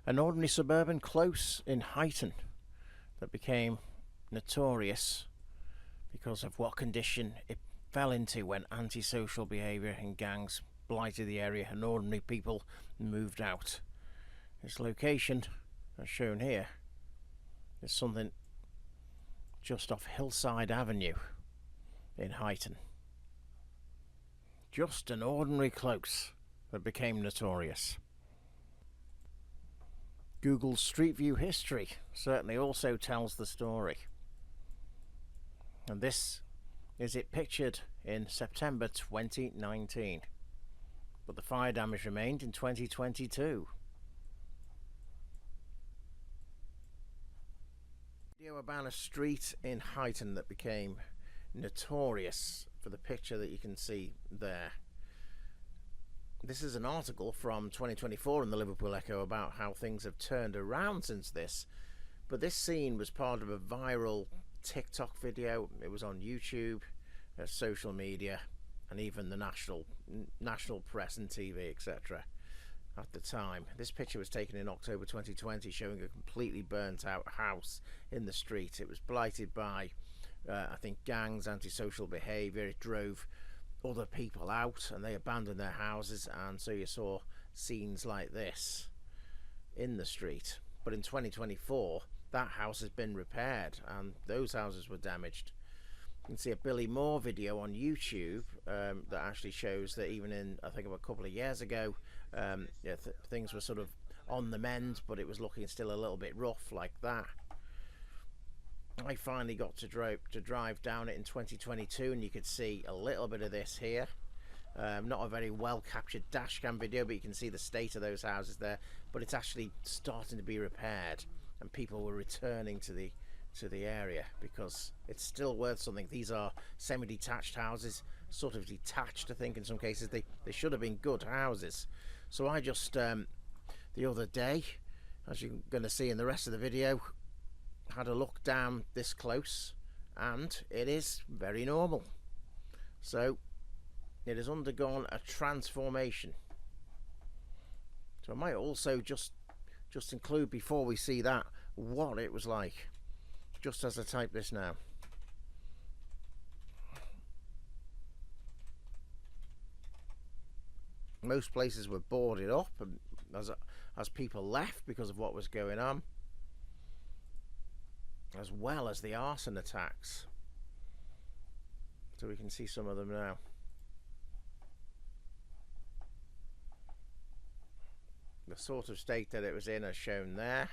An ordinary suburban close in Huyton that became notorious because of what condition it fell into when antisocial behaviour and gangs blighted the area and ordinary people moved out. Its location, as shown here, is something just off Hillside Avenue in Huyton. Just an ordinary close that became notorious. Google's Street View history certainly also tells the story. And this is it pictured in September 2019. But the fire damage remained in 2022. Video about a street in Huyton that became notorious for the picture that you can see there. This is an article from 2024 in the Liverpool Echo about how things have turned around since this. But this scene was part of a viral TikTok video. It was on YouTube, social media, and even the national press and TV, etc. at the time. This picture was taken in October 2020, showing a completely burnt out house in the street. It was blighted by, I think, gangs, antisocial behaviour. It drove other people out and they abandoned their houses, and so you saw scenes like this in the street. But in 2024 that house has been repaired and those houses were damaged. You can see a Billy Moore video on YouTube that actually shows that even in, I think, a couple of years ago, things were sort of on the mend, but it was looking still a little bit rough like that. I finally got to drive down it in 2022, and you could see a little bit of this here. Not a very well captured dash cam video, but you can see the state of those houses there. But it's actually starting to be repaired, and people were returning to the area because it's still worth something. These are semi-detached houses, sort of detached, I think in some cases. They should have been good houses. So I just the other day, as you're going to see in the rest of the video, had a look down this close, and it is very normal. So it has undergone a transformation. So I might also just include, before we see that, what it was like, just as I type this now. Most places were boarded up, and as people left because of what was going on, as well as the arson attacks. So we can see some of them now. The sort of state that it was in is shown there.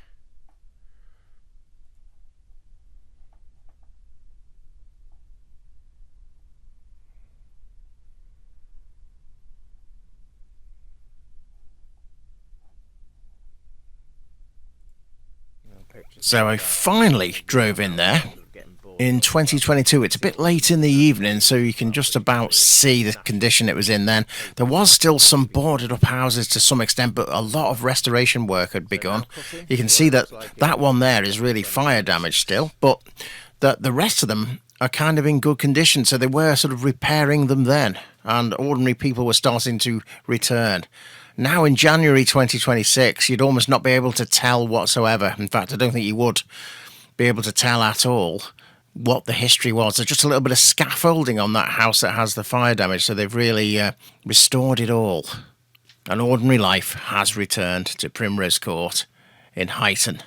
So I finally drove in there in 2022. It's a bit late in the evening, so you can just about see the condition it was in then. There was still some boarded up houses to some extent, but a lot of restoration work had begun. You can see that that one there is really fire damaged still, but the rest of them are kind of in good condition. So they were sort of repairing them then, and ordinary people were starting to return. Now in January 2026, you'd almost not be able to tell whatsoever. In fact, I don't think you would be able to tell at all what the history was. There's just a little bit of scaffolding on that house that has the fire damage, so they've really restored it all. An ordinary life has returned to Primrose Court in Huyton.